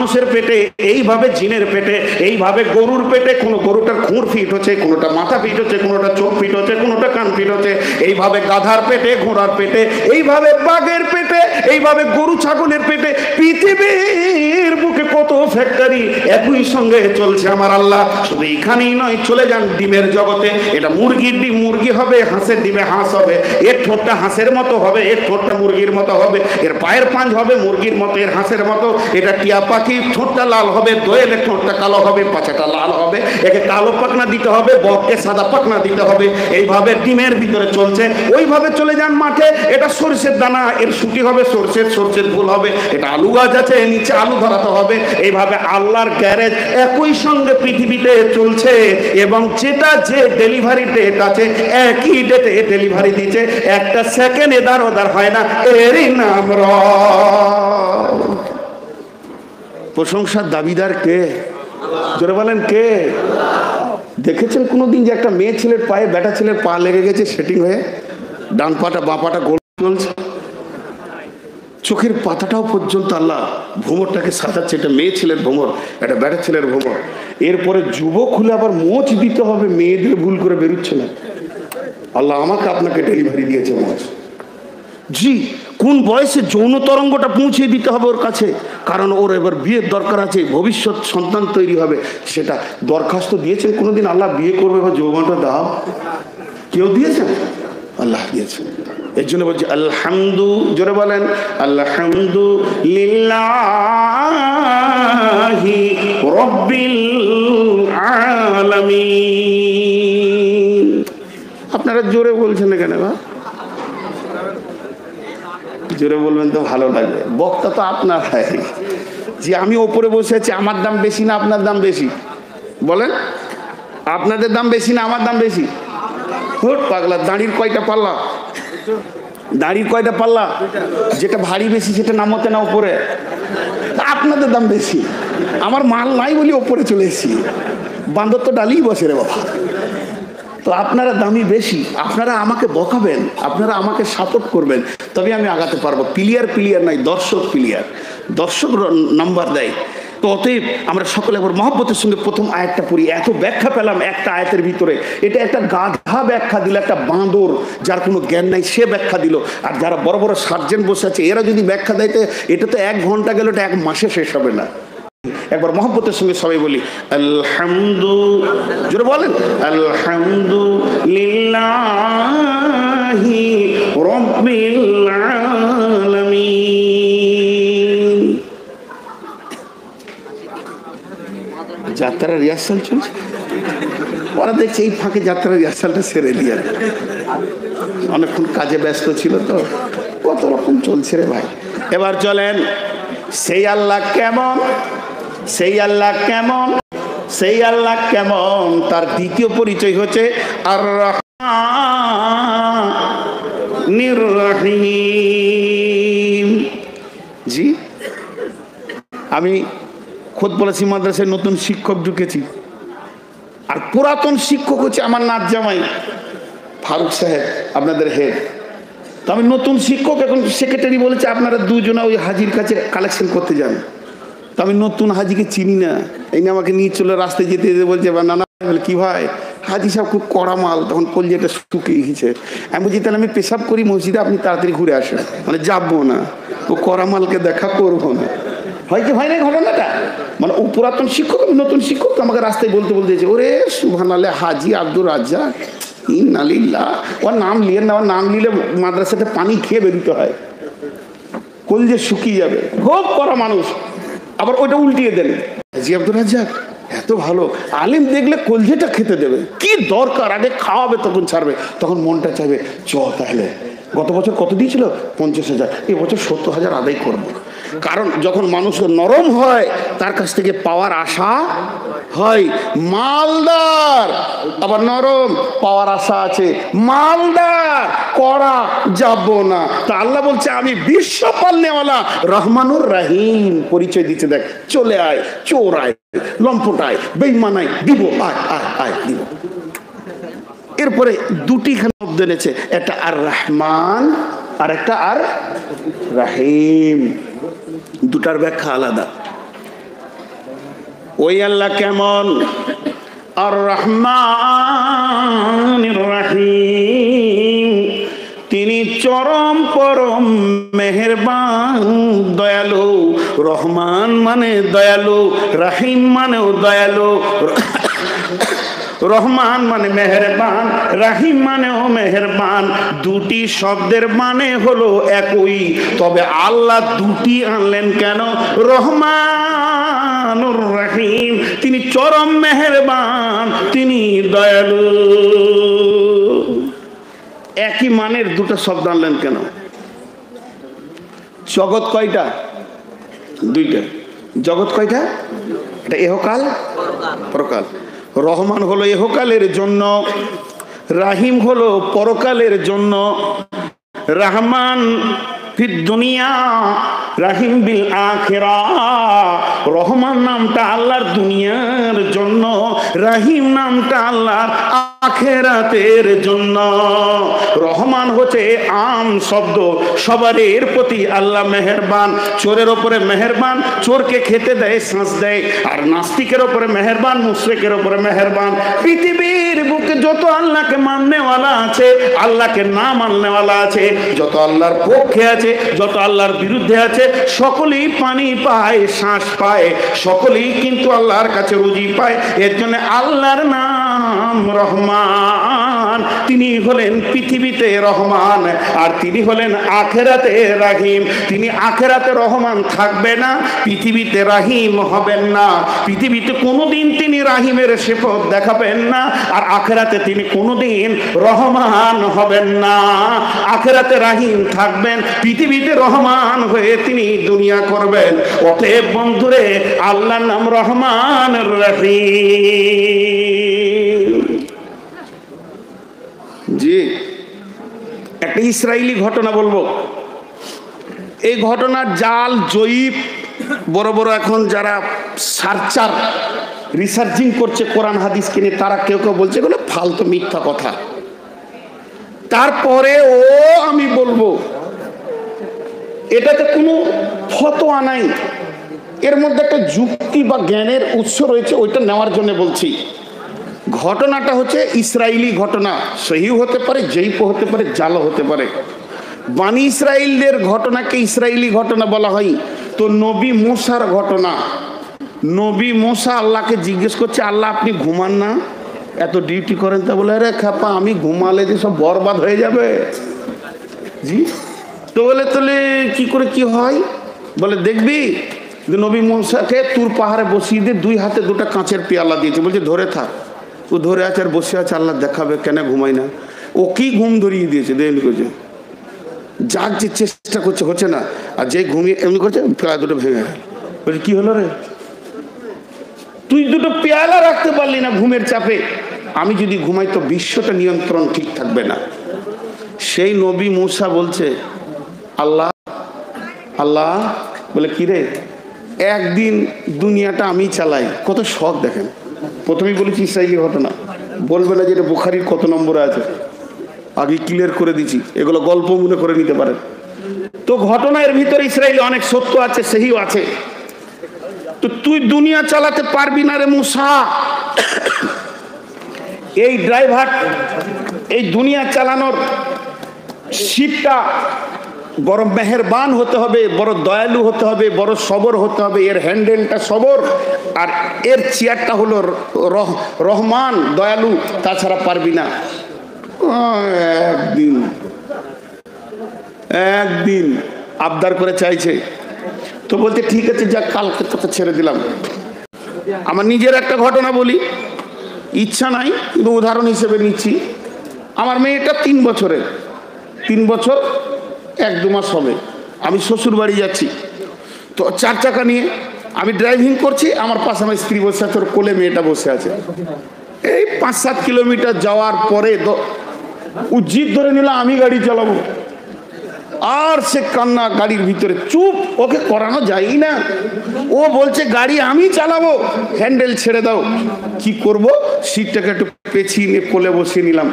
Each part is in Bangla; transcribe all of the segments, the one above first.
মানুষের পেটে, এইভাবে জিনের পেটে, এইভাবে গরুর পেটে, কোনো গরুটার খুর ফিট হচ্ছে, কোনোটা মাথা ফিট হচ্ছে, কোনোটা চোখ ফিট হচ্ছে, কোনোটা কান ফিট হচ্ছে, এইভাবে গাধার পেটে, ঘোড়ার পেটে, এইভাবে বাঘের পেটে, এইভাবে গরু ছাগলের পেটে, পৃথিবীর বুকে কত ফ্যাক্টরি একই সঙ্গে চলছে আমার আল্লাহ। শুধু এখানেই নয়, চলে যান ডিমের জগতে। এটা মুরগির ডিম মুরগি হবে, হাঁসের ডিমে হাঁস হবে, এর ঠোঁটটা হাঁসের মতো হবে, এর ঠোঁটটা মুরগির মতো হবে, এর পায়ের পাঁচ হবে মুরগির মতো, এর হাঁসের মতো। এটা টিয়া পাখি, ঠোঁটটা লাল হবে, দোয়েলের ঠোঁটটা কালো হবে, পাছাটা লাল হবে, একে কালো পাখনা দিতে হবে, বককে সাদা পাখনা দিতে হবে। এইভাবে ডিমের ভিতরে চলছে। ওইভাবে চলে যান মাঠে, এটা সরষের দানা, এর শুটি হবে সরষের ফুল হবে, এটা আলু গাছ আছে, নিচে আলু ধরাতে হবে। এইভাবে আল্লাহর গ্যারেজ একই সঙ্গে পৃথিবীতে চলছে, এবং যেটা যে ডেলিভারি ডেট আছে একই ডেটে ডেলিভারি দিচ্ছে, একটা সেকেন্ড এদার ওদার হয় না। এরই নাম রব। প্রশংসার দাবিদার কে? জোরে বলেন কে? দেখেছেন কোনোদিন যে একটা মেয়ে ছেলের পায়ে বেটা ছেলের পা লেগে গেছে সেটিং হয়ে, ডান পাটা বাঁ পাটা গোল চলছে, চোখের পাতাটাও পর্যন্ত আল্লাহ ভ্রমরটাকে সাজাচ্ছে। এটা মেয়ে ছেলের ভ্রমর, এটা বেটা ছেলের ভ্রমর। এরপরে যুবক হলে আবার মোচ দিতে হবে, মেয়েদের ভুল করে বেরোচ্ছে না। আল্লাহ আমাকে আপনাকে ডেলিভারি দিয়েছে মোচ। জি, কোন বয়সে যৌন তরঙ্গটা পৌঁছে দিতে হবে ওর কাছে, কারণ ওর এবার বিয়ের দরকার আছে, ভবিষ্যৎ সন্তান তৈরি হবে। সেটা দরখাস্ত দিয়েছেন কোনোদিন? আল্লাহ বিয়ে করবে বা যৌবনটা দাও, কেউ দিয়েছেন? আল্লাহ দিয়েছেন। এর জন্য বলছি আলহামদু, জোরে বলেন আলহামদুলিল্লাহি রাব্বিল আলামিন। আপনারা জোরে বলছেন না কেন? জোরে বলবেন তো ভালো লাগবে। বক্তা তো আপনার হয়। যে আমি ওপরে বসে আছি, আমার দাম বেশি না আপনার দাম বেশি? বলেন, আপনাদের দাম বেশি না আমার দাম বেশি? হুট পাগলা, দাঁড়ির কয়টা পাল্লা? দাঁড়ির কয়টা পাল্লা? যেটা ভারী বেশি সেটা নামতে না উপরে। আপনাদের দাম বেশি, আমার মাল নাই বলি ওপরে চলে এসেছি। বান্দর তো ডালিই বসে রে বাবা। তো আপনারা দামি বেশি, আপনারা আমাকে বকাবেন, আপনারা আমাকে সাপোর্ট করবেন, তবে আমি আগাতে পারবো। প্লেয়ার নাই, দর্শক প্লেয়ার, দর্শক নাম্বার দেয়। তো অতএব আমরা সকলে আবার মহব্বতের সঙ্গে প্রথম আয়াতটা পড়ি। এত ব্যাখ্যা পেলাম একটা আয়াতের ভিতরে। এটা একটা গাধা ব্যাখ্যা দিল, একটা বাঁদর যার কোনো জ্ঞান নাই সে ব্যাখ্যা দিল। আর যারা বড় বড় সার্জেন বসে আছে এরা যদি ব্যাখ্যা দেয়, এটা তো 1 ঘন্টা গেল, এটা 1 মাসে শেষ হবে না। একবার মহব্বতের সঙ্গে সবাই বলি আলহামদু, জোরে বলেন আলহামদুলিল্লাহি রাব্বিল আলামিন। যাত্রা রিহার্সাল চলছে, ওরা দেখছে এই ফাঁকে যাত্রা রিহার্সালটা সেরে দিয়ে, অনেকক্ষণ কাজে ব্যস্ত ছিল তো, কত রকম চলছে রে ভাই। এবার চলেন, সেই আল্লাহ কেমন, সেই আল্লাহ কেমন, সেই আল্লাহ কেমন, তার দ্বিতীয় পরিচয় হচ্ছে আর রহমানির রহিম। জি, আমি খোদ বলেছি মাদ্রাসায় নতুন শিক্ষক ঢুকেছি, আর পুরাতন শিক্ষক হচ্ছে আমার নাত জামাই ফারুক সাহেব, আপনাদের হেড। তো আমি নতুন শিক্ষক, এখন সেক্রেটারি বলেছে আপনারা দুজনে ওই হাজির কাছে কালেকশন করতে যান। তো আমি নতুন হাজিকে চিনি না, এই নিয়ে আমাকে নিয়ে চলে রাস্তায় যেতে যেতে বলছে নানা কি ভাই, হাজি সাহেব খুব কড়া মাল, তখন কলজেটা শুকিয়ে গেছে। আমি বলছি তাহলে আমি পেশাব করি মসজিদে, আপনি তাড়াতাড়ি ঘুরে আসেন। মানে যাবো না, ও কড়া মালকে দেখা করবো না। হয় কি হয় না ঘটনাটা? মানে ও পুরাতন শিক্ষক, আমি নতুন শিক্ষক, আমাকে রাস্তায় বলতে বলতেছে ওরে সুবহানাল্লাহ হাজি আব্দুর রাজ্জাক ইন্নালিল্লাহ। ওর নাম লিয়ে না, ওর নাম নিলে মাদ্রাসাতে পানি খেয়ে বেরোতে হয়, কলজে শুকিয়ে যাবে, খুব কড়া মানুষ। আবার ওইটা উল্টিয়ে দেন, জি আব্দুর রাজ্জাক এত ভালো আলিম, দেখলে কলজেটা খেতে দেবে, কি দরকার, আগে খাওয়াবে তখন ছাড়বে। তখন মনটা চাইবে চ তাহলে। গত বছর কত দিয়েছিল? 50,000, এবছর 70,000 আদায় করবো। কারণ যখন মানুষ নরম হয় তার কাছ থেকে পাওয়ার আশা হয়। মালদার আবার নরম, পাওয়ার আশা আছে, মালদার কড়া যাব না। তা আল্লাহ বলছে আমি বিশ্ব পালনেওয়ালা রহমানুর রহিম পরিচয় দিতে। দেখ, চলে আয়, চোর আয়, লম্পটায়, বেঈমানাই, দিব, আয় আয় আয় দিব। এরপরে দুটি শব্দ এনেছে, একটা আর রহমান আর একটা আর রাহিম, দুটার ব্যাখ্যা আলাদা। ওই আল্লাহ কেমন? আর রহমানির রহিম, তিনি চরম পরম মেহেরবান দয়ালু। রহমান মানে দয়ালু, রাহিম মানেও দয়ালু। রহমান মানে মেহেরবান, রাহিম মানেও মেহেরবান। দুটি শব্দের মানে হলো একই, তবে আল্লাহ দুটি আনলেন কেন? রহমানুর রহিম, তিনি চরম মেহেরবান, তিনি দয়ালু। একই মানের দুটো শব্দ আনলেন কেন? জগৎ কয়টা? দুইটা। জগৎ কয়টা? এটা ইহকাল, পরকাল। রহমান হলো ইহকালের জন্য, রাহিম হলো পরকালের জন্য। রহমান ফিদ দুনিয়া, রাহিম বিল আখিরাহ। রহমান নামটা আল্লাহর দুনিয়ার জন্য, রাহিম নামটা আল্লাহর আখিরাতের জন্য। রহমান হচ্ছে আম শব্দ, সবারের প্রতি আল্লাহ মেহেরবান। চোরের ওপরে মেহেরবান, চোরকে খেতে দেয়, শ্বাস দেয়। আর নাস্তিকের ওপরে মেহেরবান, মুশরিকের ওপরে মেহেরবান। পৃথিবীর বুকে যত আল্লাহকে মাননেওয়ালা আছে, আল্লাহকে না মাননেওয়ালা আছে, যত আল্লাহর পক্ষে আছে, যত আল্লাহর বিরুদ্ধে আছে, সকলেই পানি পায়, শ্বাস পায়, সকলেই কিন্তু আল্লাহর কাছে রুজি পায়। এর জন্য আল্লাহর নাম রহমান। তিনি হলেন পৃথিবীতে রহমান, আর তিনি হলেন আখেরাতে রাহিম। তিনি আখেরাতে রহমান থাকবে না, পৃথিবীতে রাহিম হবেন না। পৃথিবীতে কোনোদিন তিনি রাহিমের সিফত দেখাবেন না, আর আখেরাতে তিনি কোনোদিন রহমান হবেন না। আখেরাতে রাহিম থাকবেন, পৃথিবীতে রহমান হয়ে তিনি দুনিয়া করবেন। অতএব বন্ধুরে, আল্লাহর নাম রহমান রহিম। জি, একটা ইসরায়েলি ঘটনা বলবো। এই ঘটনার জাল জয়ীফ বড় বড় এখন যারা সার্চার, রিসার্চিং করছে কোরআন হাদিসকে নিয়ে, তারা কেউ কেউ বলছে এগুলো ফালতু মিথ্যা কথা। তারপরে আমি বলবো এটাতে কোনো ফতোয়া নাই, এর মধ্যে একটা যুক্তি বা জ্ঞানের উৎস রয়েছে, ওইটা নেওয়ার জন্য বলছি। ঘটনাটা হচ্ছে ইসরায়েলি ঘটনা, সহিও হতে পারে, জয়ীফও হতে পারে, জালও হতে পারে। বানি ইসরায়েলদের ঘটনাকে ইসরায়েলি ঘটনা বলা হয়। তো নবী মুসার ঘটনা। নবী মুসা আল্লাহকে জিজ্ঞেস করছে, আল্লাহ আপনি ঘুমান না, এত ডিউটি করেন? তা বলে, আরে খাপা, আমি ঘুমালে যে সব বরবাদ হয়ে যাবে। জি, তো বলে তাহলে কি করে কি হয়? বলে দেখবি, নবী মুসাকে তুর পাহাড়ে বসিয়ে দিয়ে 2 হাতে 2টা কাঁচের পেয়ালা দিয়েছে, বলছে ধরে থাক। ও ধরে আছে আর বসে আছে, আল্লাহ দেখাবে কেন ঘুমাই না। ও কি ঘুম ধরিয়ে দিয়েছে, দেখলি করছে, যাক যে চেষ্টা করছে হচ্ছে না, আর যে ঘুমিয়ে এমনি করছে, পেয়ালা 2টো ভেঙে গেল। বলছে কি হলো রে, তুই 2টো পেয়ালা রাখতে পারলি না ঘুমের চাপে? আমি যদি ঘুমাই তো বিশ্বটা নিয়ন্ত্রণ ঠিক থাকবে না। সেই নবী মুসা বলছে, আল্লাহ আল্লাহ, বলে কি রে, একদিন দুনিয়াটা আমি চালাই। কত শখ দেখেন। প্রথমেই বলেছি ইসরায়েলি ঘটনা, বলবে না যে এটা বুখারীর কত নম্বরে আছে, আগে ক্লিয়ার করে দিচ্ছি, এগুলো গল্প মনে করে নিতে পারেন। তো ঘটনার ভিতরে ইসরায়েলি অনেক সত্য আছে, সেহিও আছে। তো তুই দুনিয়া চালাতে পারবি না রে মুসা। এই ড্রাইভার, এই দুনিয়া চালানোর শিপটা বড় মেহেরবান হতে হবে, বড় দয়ালু হতে হবে, বড় সবর হতে হবে। এর হ্যান্ডেলটা সবর, আর এর চেয়ারটা হলো রহমান, দয়ালু, তাছাড়া পারবি না। একদিন আবদার করে চাইছে, তো বলতে ঠিক আছে, যা কালকে তোকে ছেড়ে দিলাম। আমার নিজের একটা ঘটনা বলি, ইচ্ছা নাই কিন্তু উদাহরণ হিসেবে নিচ্ছি। আমার মেয়েটা 3 বছরের, 3 বছর 1-2 মাস হবে। আমি শ্বশুর বাড়ি যাচ্ছি, তো 4 চাকা নিয়ে আমি ড্রাইভিং করছি, আমার পাশে আমার স্ত্রী বসে আছে, ওর কোলে মেয়েটা বসে আছে। এই 5-7 কিলোমিটার যাওয়ার পরে ও জিদ ধরে নিল আমি গাড়ি চালাবো। আর সে কান্না গাড়ির ভিতরে, চুপ, ওকে করানো যায় না। ও বলছে গাড়ি আমি চালাবো, হ্যান্ডেল ছেড়ে দাও। কি করব, সিটটাকে একটু পেছিয়ে নিয়ে কোলে বসিয়ে নিলাম,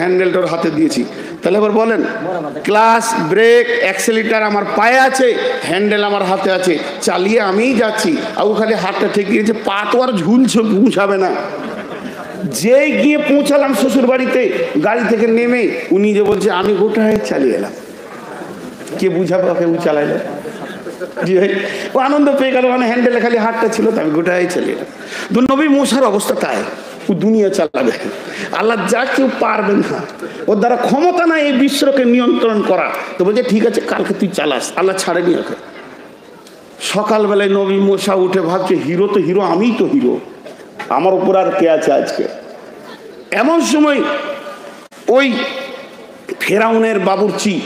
হ্যান্ডেলটার হাতে দিয়েছি। তাহলে এবার বলেন, ক্লাস, ব্রেক, অ্যাক্সেলেটার আমার পায়ে আছে, হ্যান্ডেল আমার হাতে আছে, চালিয়ে আমিই যাচ্ছি, আর ও খালি হাতটা ঠেকিয়েছে, পা তো আর ঝুলছে, পৌঁছাবে না। যেই গিয়ে পৌঁছালাম শ্বশুর বাড়িতে, গাড়ি থেকে নেমে উনি যে বলছে আমি গোটায় চালিয়ে এলাম। কে বুঝাবে ওকে, ও চালাইলো। ও আনন্দ পেয়ে গেল, মানে হ্যান্ডেলে খালি হাতটা ছিল, তো আমি গোটায় চালিয়ে এলাম। তো নবী মুসার অবস্থা তাই, ও দুনিয়া চালাবে, আল্লাহ যা কেউ পারবে না, ওর দ্বারা ক্ষমতা নাই এই বিশ্বকে নিয়ন্ত্রণ করা। তো বলছে ঠিক আছে, কালকে তুই চালাস, আল্লাহ ছাড়েনি ওকে। সকালবেলায় নবী মুসা উঠে ভাবছে হিরো তো হিরো, আমিই তো হিরো, আমার উপর আর কে আছে আজকে। এমন সময় ওই ফেরাউনের বাবুর্চি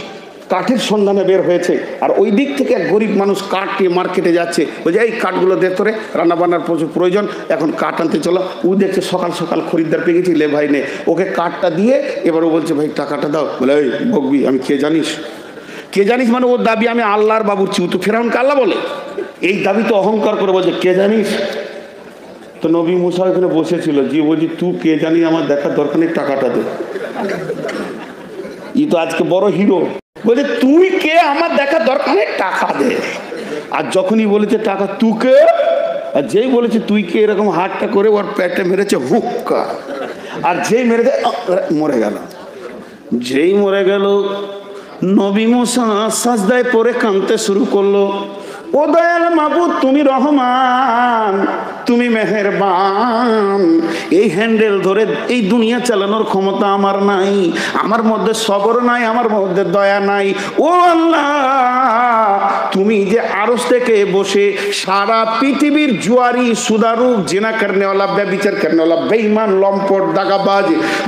কাঠের সন্ধানে বের হয়েছে, আর ওই দিক থেকে এক গরিব মানুষ কাঠ নিয়ে মার্কেটে যাচ্ছে, বলছে এই কাঠগুলো দে তোরে, রান্না বান্নার প্রচুর প্রয়োজন, এখন কাঠ আনতে চলো। ও দেখছে সকাল সকাল খরিদ্দার পেয়ে গেছি, লে ভাই নে। ওকে কাঠটা দিয়ে এবার ও বলছে ভাই টাকাটা দাও। বলে এই বকবি, আমি কে জানিস? কে জানিস মানে ওর দাবি আমি আল্লাহর বাবুর্চি, ও তো ফেরাউনকে আল্লাহ বলে, এই দাবি তো অহংকার করে বলছে কে জানিস। তো নবী মুসা এখানে বসেছিল, যে বলছি তুই কে জানি, আমার দেখার দরকার নেই, টাকাটা দে। ই তো আজকে বড় হিরো, বলছে তুই কে, আমার দেখার দরকার নেই, টাকা দে। আর যখনই বলেছে টাকা, তুই কে, আর যেই বলেছে তুই কে, এরকম হাতটা করে ওর পেটে মেরেছে হুক্কা, আর যেই মেরেছে মরে গেল। যেই মরে গেল, নবী মুসা সাজদায় পড়ে কাঁদতে শুরু করলো, ও দয়াল মাবুদ তুমি রহমান, তুমি মেহেরবান, এই হ্যান্ডেল ধরে এই দুনিয়া চালানোর ক্ষমতা আমার নাই, আমার মধ্যে সবর নাই, আমার মধ্যে দয়া নাই। ও আল্লাহ, তুমি যে আরশ থেকে বসে সারা পৃথিবীর জুয়ারি, সুদারু, জেনা করনেওয়ালা, ব্যভিচার করনেওয়ালা, বেঈমান, লম্পট, দাগাবাজ,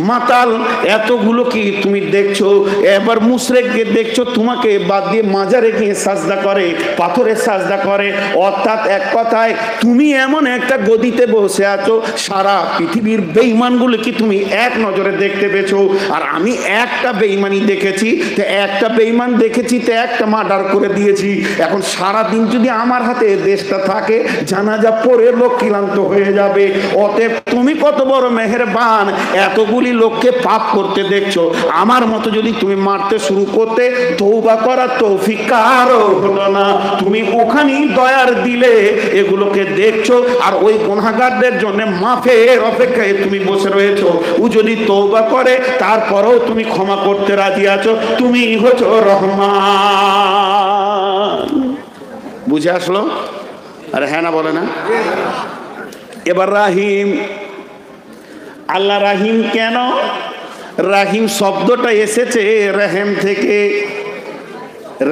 মাতাল এতগুলো কি তুমি দেখছো? এবার মুশরিককে দেখছো তোমাকে বাদ দিয়ে মাজারে গিয়ে সাজদা করে, পাথরে সাজদা করে। অর্থাৎ এক কথায় তুমি এমন একটা গদিতে বসে আছো, সারা পৃথিবীর বেঈমানগুলো কি তুমি এক নজরে দেখতে পেয়েছো? আর আমি একটা বেঈমানি দেখেছি, তো একটা বেঈমান দেখেছি, তো একটা মার্ডার করে দিয়েছি। এখন সারা দিন যদি আমার হাতে দেশটা থাকে, জানাজা পড়ে লোক ক্লান্ত হয়ে যাবে। অতএব তুমি কত বড় মেহেরবান, এতগুলি লোককে পাপ করতে দেখছো, আমার মতো যদি তুমি মারতে শুরু করতে, তওবা করার তৌফিক কারো হলো না। তুমি ওখানেই দয়ার দিলে এগুলোকে দেখছো, আর ওই গুনাহগারদের জন্য মাফের অপেক্ষায় তুমি বসে রয়েছো। ও যদি তওবা করে তারপরেও তুমি ক্ষমা করতে রাজি আছো, তুমি হচ্ছ রহমান। বুঝে আসলো? আরে হ্যাঁ না বলে না? এবার রাহিম, আল্লাহ রাহিম কেন? রাহিম শব্দটা এসেছে রেহেম থেকে।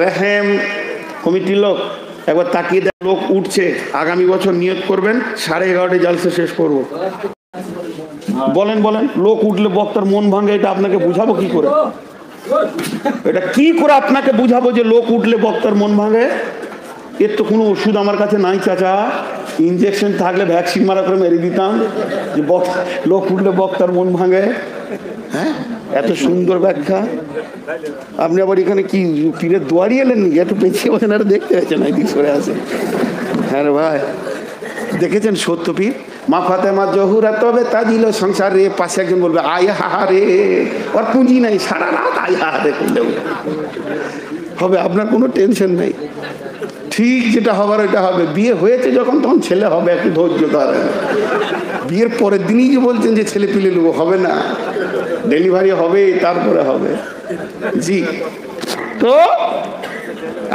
রেহেম কমিটির লোক একবার তাকিয়ে দেখ, লোক উঠছে, আগামী বছর নিয়ত করবেন 11:30 জালসা শেষ করব। বলেন বলেন, লোক উঠলে বক্তার মন ভাঙে, এটা আপনাকে বুঝাবো কি করে? এটা কি করে আপনাকে বুঝাবো যে লোক উঠলে বক্তার মন ভাঙে? এর তো কোনো ওষুধ আমার কাছে নাই চাচা, ইনজেকশন থাকলে ভ্যাকসিন মারা করে মেরে দিতাম যে লোক উঠলে বক্তার মন ভাঙে। হ্যাঁ, এত সুন্দর ব্যাখ্যা। আপনি আবার এখানে কি পীরের দুয়ারি এলেন নাকি? একটু পেছিয়ে বসেন, আর দেখতে পাচ্ছেন একদিন সরে আসেন। হ্যাঁ রে ভাই, দেখেছেন সত্য পীর মা ফাতেমা জহুরা তবে তাজিল সংসার রে, পাশে একজন বলবে আয় হা রে, ওর পুঁজি নাই, সারা রাত আয় হা রে করলেও হবে, আপনার কোনো টেনশন নেই। ঠিক যেটা হবার ওইটা হবে। বিয়ে হয়েছে যখন, তখন ছেলে হবে, একটু ধৈর্য ধরেন। বিয়ের পরের দিনই যে বলছেন যে ছেলে পিলে নেবো, হবে না, ডেলিভারি হবে তারপরে হবে। জি, তো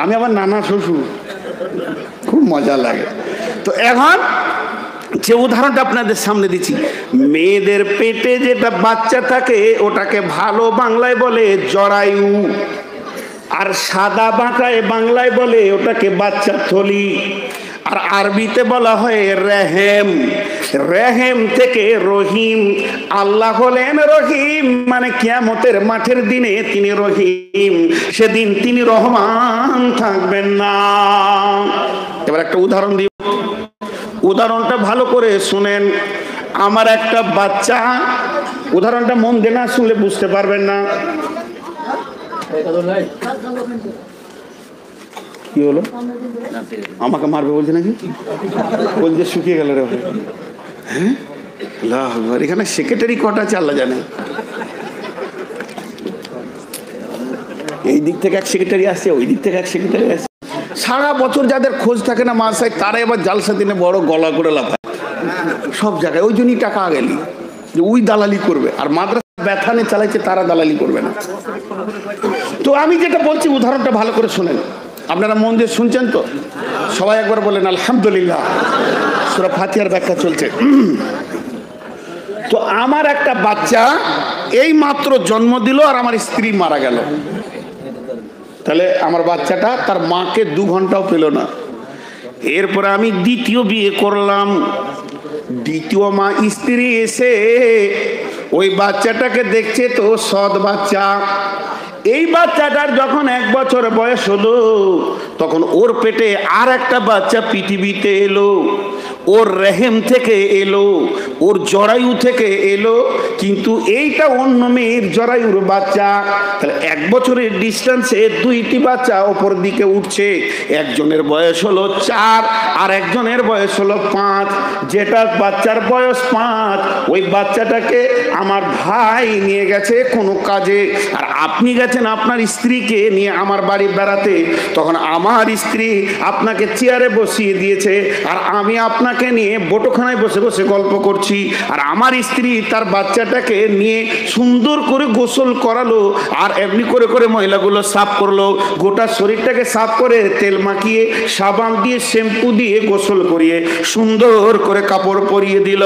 আমি আবার নানা শ্বশুর, খুব মজা লাগে। তো এখন যে উদাহরণটা আপনাদের সামনে দিচ্ছি, মেয়েদের পেটে যেটা বাচ্চা থাকে ওটাকে ভালো বাংলায় বলে জরায়ু, আর সাদা বাঁকায় বাংলায় বলে ওটাকে বাচ্চা থলি, আর আরবিতে বলা হয় রেহেম। রেহেম থেকে রহিম। আল্লাহ হলেন রহিম, মানে কিয়ামতের মাঠের দিনে তিনি রহিম, সেদিন তিনি রহমান থাকবেন না। এবার একটা উদাহরণ দিই, উদাহরণটা ভালো করে শুনেন। আমার একটা বাচ্চা, উদাহরণটা মন দিয়ে না শুনলে বুঝতে পারবেন না। কি হলো? আমাকে মারবে বলছে নাকি? বলছে শুকিয়ে গেল রে। হ্যাঁ, এখানে সেক্রেটারি কটা আছে আল্লাহ জানে। এই দিক থেকে এক সেক্রেটারি আসছে, ওই দিক থেকে এক সেক্রেটারি আসছে। সারা বছর যাদের খোঁজ থাকে না মাসায়, তারা এবার জালসা দিনে বড় গলা করে লাফায় সব জায়গায়। ওই জন্যই টাকা গেলি যে ওই দালালি করবে, আর মাদ্রাসা ব্যথানে চালাইছে তারা দালালি করবে না। তো আমি যেটা বলছি উদাহরণটা ভালো করে শোনেন, আপনারা মন দিয়ে শুনছেন তো? সবাই একবার বলেন আলহামদুলিল্লাহ। সূরা ফাতিহার ব্যাখ্যা চলছে। তো আমার একটা বাচ্চা এই মাত্র জন্ম দিল আর আমার স্ত্রী মারা গেল। তাহলে আমার বাচ্চাটা তার মাকে 2 ঘন্টাও পেল না। এরপরে আমি দ্বিতীয় বিয়ে করলাম। দ্বিতীয় মা স্ত্রী এসে ওই বাচ্চাটাকে দেখছে তো সৎ বাচ্চা। এই বাচ্চাটার যখন 1 বছর বয়স হলো, তখন ওর পেটে আর একটা বাচ্চা পৃথিবীতে এলো। ওর রেহেম থেকে এলো, ওর জরায়ু থেকে এলো, কিন্তু এইটা অন্য মেয়ের জরায়ুর বাচ্চা। তাহলে 1 বছরের ডিস্টেন্সে 2টি বাচ্চা ওপর দিকে উঠছে। একজনের বয়স হলো 4 আর একজনের বয়স হলো 5। যেটা বাচ্চার বয়স 5, ওই বাচ্চাটাকে আমার ভাই নিয়ে গেছে কোনো কাজে, আর আপনি গেছেন আপনার স্ত্রীকে নিয়ে আমার বাড়ি বেড়াতে। তখন আমার স্ত্রী আপনাকে চেয়ারে বসিয়ে দিয়েছে, আর আমি আপনাকে নিয়ে বটোখানায় বসে বসে গল্প করছি। আর আমার স্ত্রী তার বাচ্চাটাকে নিয়ে সুন্দর করে গোসল করালো, আর এমনি করে করে ময়লাগুলো সাফ করলো। গোটা শরীরটাকে সাফ করে তেল মাখিয়ে, সাবান দিয়ে, শ্যাম্পু দিয়ে গোসল করিয়ে সুন্দর করে কাপড় পরিয়ে দিল।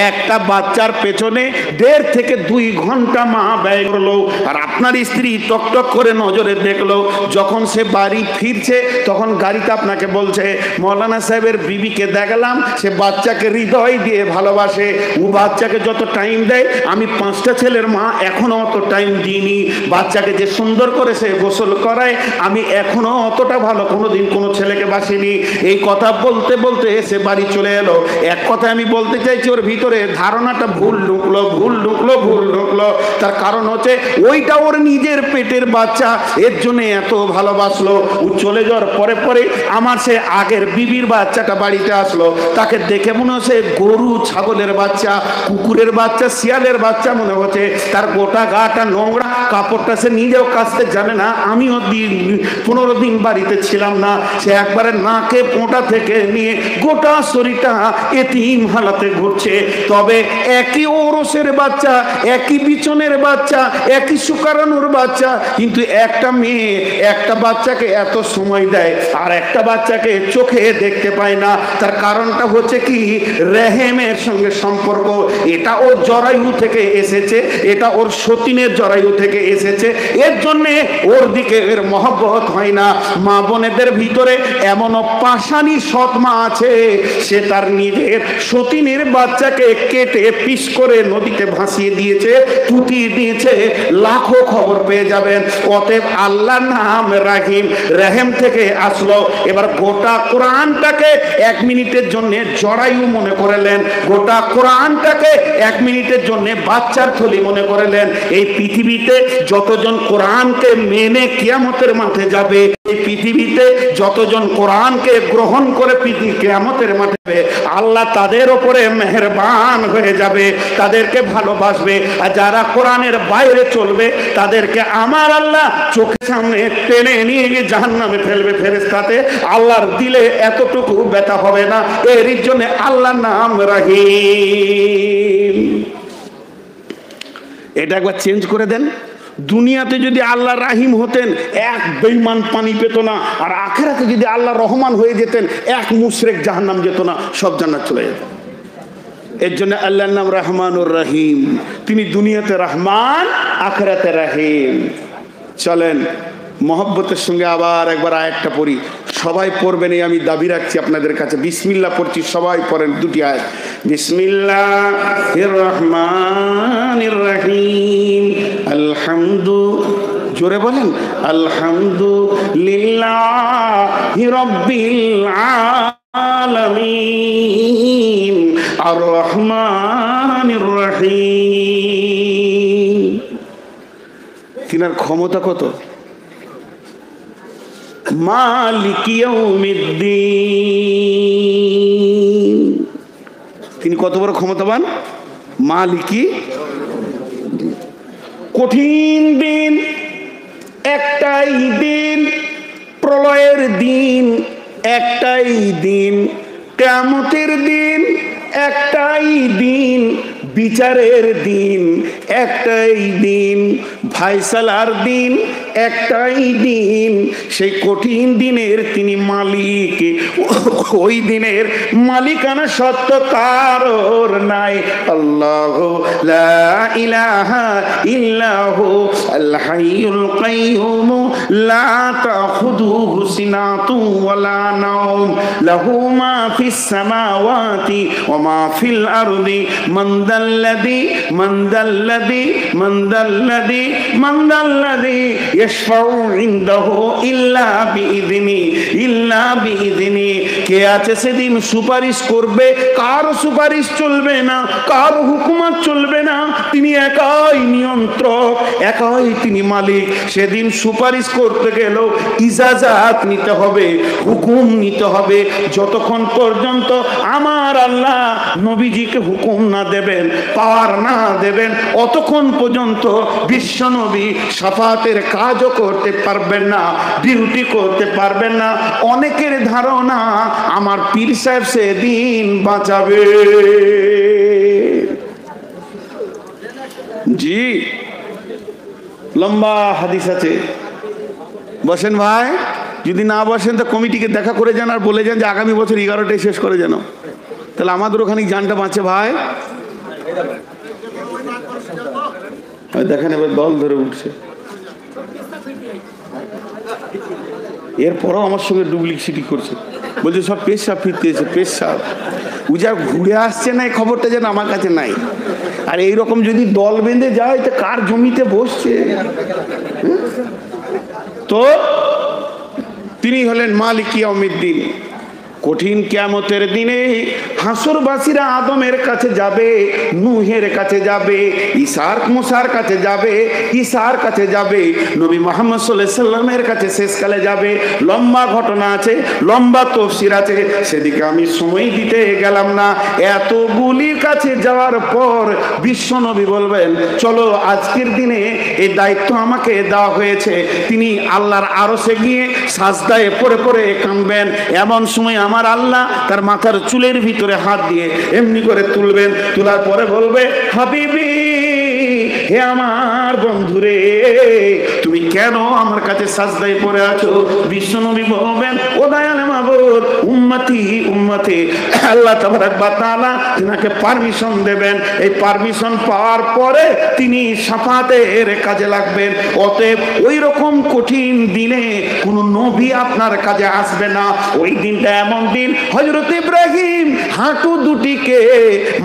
একটা বাচ্চার পেছনে 1.5 থেকে 2 ঘন্টা মা ব্যয় করলো। আর আপনার স্ত্রী টকটক করে নজরে দেখলো। যখন সে বাড়ি ফিরছে তখন গাড়িতে আপনাকে বলছে, মৌলানা সাহেবের বিবিকে দেখলাম, সে বাচ্চাকে হৃদয় দিয়ে ভালোবাসে। ও বাচ্চাকে যত টাইম দেয়, আমি 5টা ছেলের মা এখনো অত টাইম দিইনি। বাচ্চাকে যে সুন্দর করে সে গোসল করায়, আমি এখনো অতটা ভালো কোনোদিন কোনো ছেলেকে বাসিনি। এই কথা বলতে বলতে সে বাড়ি চলে এলো। এক কথা আমি বলতে চাইছি, ওর ভিতরে ধারণাটা ভুল ঢুকলো। তার কারণ হচ্ছে ওইটা ওর নিজের পেটের বাচ্চা, এর জন্য এত ভালোবাসলো। ও চলে যাওয়ার পরে পরে আমার সে আগের বিবির বাচ্চাটা বাড়িতে আসলো। তাকে দেখে মনে হচ্ছে গরু, ছাগলের বাচ্চা, কুকুরের বাচ্চা, শিয়ালের বাচ্চা মনে হচ্ছে। তার গোটা গাটা নোংরা, কাপড়টা সে নিজেও কাচতে জানে না। আমিও 15 দিন বাড়িতে ছিলাম না। সে একবারে নাকে পোঁটা থেকে নিয়ে গোটা শরীরটা এতিম হালাতে ঘুরছে। তবে একই ওরসের বাচ্চা, একই বিছনের বাচ্চা, একই শুকারানোর বাচ্চা, কিন্তু একটা মেয়ে একটা বাচ্চাকে এত সময় দেয় আর একটা বাচ্চাকে চোখে দেখতে পায় না। তার কারণটা হচ্ছে কি, রেহেমের সঙ্গে সম্পর্ক। এটা ওর জরায়ু থেকে এসেছে, এটা ওর সতীনের জরায়ু থেকে এসেছে। এর জন্যে ওর দিকে এর মহব্বত হয় না। মা বোনেদের ভিতরে এমনও পাষাণী সৎ মা আছে, সে তার নিজের সতীনের বাচ্চাকে কেটে পিস করে নদীতে ভাসিয়ে দিয়েছে, তুতি দিয়েছে। লাখো খবর পেয়ে যাবেন। অতএব আল্লাহর নাম রাহিম, রেহেম থেকে আসলো। এবার গোটা কোরআনটাকে 1 মিনিটের জন্য জরায়ু মনে করলেন, গোটা কোরআনটাকে 1 মিনিটের জন্য বাচ্চার থলি মনে করলেন। এই পৃথিবীতে যতজন কোরআনকে মেনে কিয়ামতের মাঠে যাবে, এই পৃথিবীতে যতজন কোরআনকে গ্রহণ করে কিয়ামতের মাঠে যাবে, আল্লাহ তাদের উপরে মেহেরবান হয়ে যাবে, তাদেরকে ভালোবাসবে। আর যারা কোরআনের বাইরে চলবে, তাদেরকে আমার আল্লাহ চোখের সামনে টেনে নিয়ে গিয়ে জাহান্নামে ফেলবে ফেরেশতাতে। আল্লাহর দিলে এতটুকু ব্যথা হবে না। এর জন্য আল্লাহর নাম রাহিম। এটা একবার চেঞ্জ করে দেন। দুনিয়াতে যদি আল্লাহ রাহিম হতেন, 1 বেঈমান পানি পেত না। আর আখিরাতে যদি আল্লাহ রহমান হয়ে যেতেন, 1 মুশরিক জাহান্নাম যেত না, সব জান্নাত চলে যেত। এর জন্য আল্লাহর নাম রহমানুর রহিম। তিনি দুনিয়াতে রহমান, আখিরাতে রহিম। চলেন মহব্বতের সঙ্গে আবার একবার আয়াতটা পড়ি। সবাই পড়বেন, এই আমি দাবি রাখছি আপনাদের কাছে। বিসমিল্লাহ পড়ছি, সবাই পড়েন 2টি আয়াত। বিসমিল্লাহির রহমানির রহিম। জোরে বলেন, আলহামদুলিল্লাহি রাব্বিল আলামিন আর রহমানির রহিম। তিনার ক্ষমতা কত! মালিকি ইয়াউমিদ্দিন, তিনি কত বড় ক্ষমতাবান! মালিকি, কঠিন দিন, একটাই দিন, প্রলয়ের দিন একটাই দিন, কিয়ামতের দিন একটাই দিন, বিচারের দিন একটাই দিন, ফায়সালার দিন একটাই দিন। সেই কঠিন দিনের তিনি মালিক, ওই দিনের মালিকানা সত্য কারোর নাই। আল্লাহ লা ইলাহা ইল্লাহু আল হাইয়ুল কাইয়ুম লা তাখুযুহু সিনাতুন ওয়ালা নাওম লাহু মা ফিস সামাওয়াতি ওয়া মা ফিল আরদি মান দাল্লাযী ইয়াশফাউ ইনদাহু ইল্লা বিইذনি। কে আছে সেদিন সুপারিশ করবে? কারো সুপারিশ চলবে না, কারো হুকুমত চলবে না। তিনি একাই নিয়ন্ত্রক, একাই তিনি মালিক। সেদিন সুপারিশ করতে গেলেও ইজাজাত নিতে হবে, হুকুম নিতে হবে। যতক্ষণ পর্যন্ত আমার আল্লাহ নবীজিকে হুকুম না দেবেন, পাওয়ার না দেবেন, অতক্ষণ পর্যন্ত বিশ্ব নবী শাফাতের কাজও করতে পারবেন না, ডিউটি করতে পারবেন না। অনেকের ধারণা আমার পীর সাহেব সেদিন বাঁচাবে। জি, লম্বা হাদিস আছে। বসেন ভাই, যদি না বসেন তো কমিটিকে দেখা করে যান আর বলে যান যে আগামী বছর 11টায় শেষ করে যেন, তাহলে আমাদের ওখানে জানটা বাঁচে ভাই। দেখেন এবার দল ধরে উঠছে। এরপরও আমার সঙ্গে ডুপ্লিসিটি করছে, বলছে সব পেশাব ফিরতে এসে পেশাব উজা ঘুরে আসছে না, এই খবরটা যেন আমার কাছে নাই। আর এইরকম যদি দল বেঁধে যায় তো কার জমিতে বসছে? তো তিনি হলেন মালিক ইয়াউমিদ্দিন। কঠিন কিয়ামতের দিনে হাসরবাসীরা আদমের কাছে যাবে, নূহের কাছে যাবে, ঈসার মুসার কাছে যাবে, ঈসার কাছে যাবে, নবী মুহাম্মদ সাল্লাল্লাহু আলাইহি সাল্লামের কাছে শেষকালে যাবে। লম্বা ঘটনা আছে, লম্বা তাফসীর আছে, সেদিকে আমি সময় দিতে গেলাম না। এতগুলির কাছে যাওয়ার পর বিশ্ব নবী বলবেন, চলো আজকের দিনে এই দায়িত্ব আমাকে দেওয়া হয়েছে। তিনি আল্লাহর আরশে গিয়ে সাজদায় পড়ে পড়ে কাঁদবেন। এমন সময় আমার আল্লাহ তার মাথার চুলের ভিতরে হাত দিয়ে এমনি করে তুলবেন, তোলার পরে বলবে, হাবিবি, হে আমার বন্ধুরে, তুমি কেন আমার কাছে সাজদায় পড়ে আছো? বিশ্বনবী বলবেন, ও দয়াল মাবুদ, উম্মতি উম্মতি। আল্লাহ তাবারক ওয়া তাআলা তিনাকে পারমিশন দেবেন। এই পারমিশন পাওয়ার পরে তিনি শাফাতের কাজে লাগবেন। অতএব ওই রকম কঠিন দিনে কোন নবী আপনার কাজে আসবে না। ওই দিনটা এমন দিন, হযরত ইব্রাহিম হাঁটু দুটিকে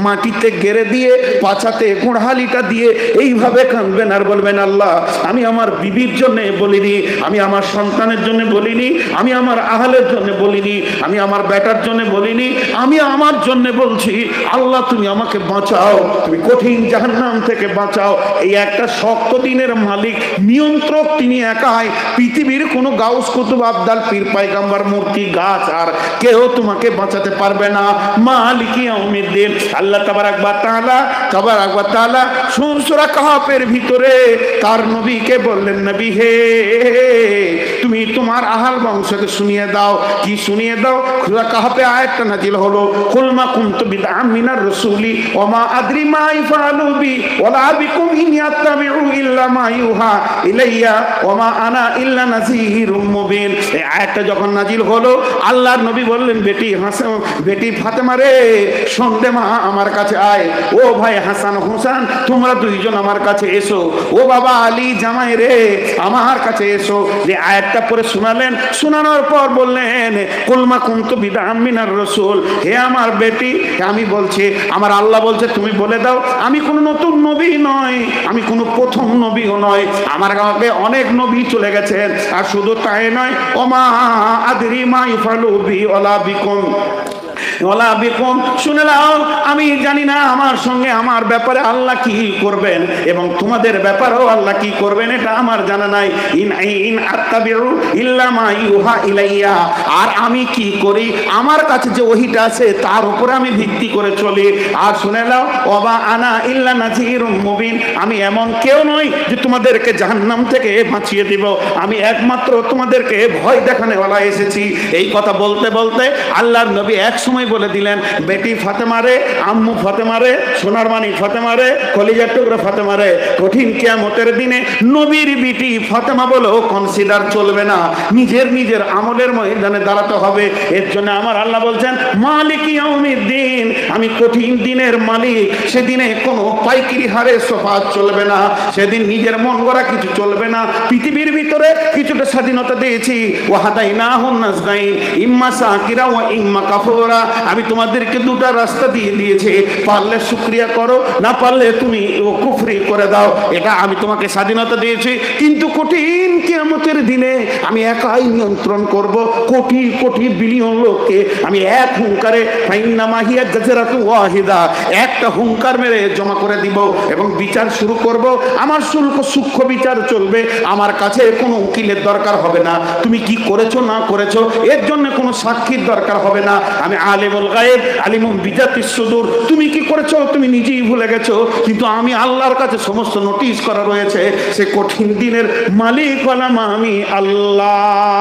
মাটিতে গেড়ে দিয়ে পাছাতে গোড়ালিটা দিয়ে এইভাবে কাঁদবেন আর বলবেন, আল্লাহ, আমি আমার বিবির জন্য বলিনি, আমি আমার সন্তানের জন্য বলিনি, আমি আমার আহলের জন্য বলিনি, আমি আমার বেটার জন্য বলিনি, আমি আমার জন্য বলছি। আল্লাহ, তুমি আমাকে বাঁচাও, তুমি কঠিন জাহান্নাম থেকে বাঁচাও। এই একটা শক্ত দিনের মালিক, নিয়ন্ত্রক তিনি একাই। পৃথিবীর কোনো গাউস কুতুব আবদাল পীর পয়গম্বর মূর্তি গাছ আর কেউ তোমাকে বাঁচাতে পারবে না। মালিক ইয়াউমিদ্দিন। আল্লাহ তাবারক ওয়া তাআলা সূরা কাহফের ভিতরে তার নবীকে বললেন, নবী হে, তুমি তোমার আহল বংশকে শুনিয়ে দাও। কি শুনিয়ে দাও? সূরা কাহফে আয়াতটা নাজিল হলো, কুল মা কুনতু বিদআম মিনার রাসূলি ওয়া মা আদরি মা ইফআলু বি ওয়ালা বিকুম ইন ইয়াত্তাবিউ ইল্লা মা ইউহা ইলাইয়া ওয়া মা আনা ইল্লা নাযীরুম মুবিন। এই আয়াতটা যখন নাজিল হলো, আল্লাহর নবী বললেন, বেটি ফাতেমা রে, সন্ধ্যে মা আমার কাছে আয়। ও ভাই হাসান হোসেন, তোমরা দুইজন আমার কাছে এসো। ও বাবা আলী জামাই রে, আমার কাছে এসো। যে আয়াতটা পরে শোনালেন, শোনানোর পর বললেন, কুল মা কুনতু বিদআম মিনার রাসূল, হে আমার বেটি, আমি বলছি, আমার আল্লাহ বলছে তুমি বলে দাও, আমি কোনো নতুন নবী নয়, আমি কোনো প্রথম নবীও নয়, আমার আগে অনেক নবী চলে গেছেন। আর শুধু তাই নয়, ওমা আদরি মা ইফআলু বি ওয়ালা বিকুম, ওয়ালা বিকুম, শুনে নাও, আমি জানি না আমার সঙ্গে আমার ব্যাপারে আল্লাহ কি করবেন এবং তোমাদের ব্যাপারেও আল্লাহ কি করবেন এটা আমার জানা নাই। ইন আত্তাবিউ ইল্লা মা ইউহা ইলাইয়া, আর আমি কি করি আমার কাছে যে ওহীটা আছে তার উপরে আমি ভিত্তি করে চলি। আর শুনে নাও, ওয়া আনা ইল্লা নাযীরুম মুবিন, আমি এমন কেউ নই যে তোমাদেরকে জাহান্নাম থেকে বাঁচিয়ে দিব, আমি একমাত্র তোমাদেরকে ভয় দেখানোওয়ালা এসেছি। এই কথা বলতে বলতে আল্লাহর নবী এক সময় বলে দিলেন, বেটি ফাতেমারে, আম্মু ফাতেমারে, সোনার মানি ফাতেমারে, কলিজার টুকরা ফাতেমারে, কঠিন কিয়ামতের দিনে নবীর বিটি ফাতেমা বলেও কনসিডার চলবে না, নিজের আমলের ময়দানে দাঁড়াতে হবে। এর জন্য আমার আল্লাহ বলছেন মালিক ইয়াউমিদ্দিন, আমি কঠিন দিনের মালিক। সেদিনে কোনো পাইকারি হারে সোফা চলবে না, সেদিন নিজের মন গড়া কিছু চলবে না। পৃথিবীর ভিতরে কিছুটা স্বাধীনতা দিয়েছি, ওয়াহাদাইনাহুন নাজদাইন ইম্মা শাকিরা ওয়া ইম্মা কাফুরা, আমি তোমাদেরকে দুটো রাস্তা দিয়ে দিয়েছি, পারলে শুকরিয়া করো, না পারলে তুমি কুফরি করে দাও। এটা আমি তোমাকে স্বাধীনতা দিয়েছি, কিন্তু কঠিন কিয়ামতের দিনে আমি একাই নিয়ন্ত্রণ করব কোটি কোটি বিলিয়ন লোককে। আমি এক হুঙ্কারে ফাইন্নামা হিয়া জাজরাতু ওয়াহিদা, একটা হুঙ্কার মেরে জমা করে দিব এবং বিচার শুরু করব। আমার সূক্ষ্ম বিচার চলবে, আমার কাছে কোনো উকিলের দরকার হবে না, তুমি কি করেছো না করেছো এর জন্য কোনো সাক্ষীর দরকার হবে না। আমি আলিমুল গায়েব আলিমুম বিজাতিস সুদূর, তুমি কি করেছো তুমি নিজেই ভুলে গেছো, কিন্তু আমি আল্লাহর কাছে সমস্ত নোটিশ করা রয়েছে। সে কঠিন দিনের মালিক হলাম আমি আল্লাহ।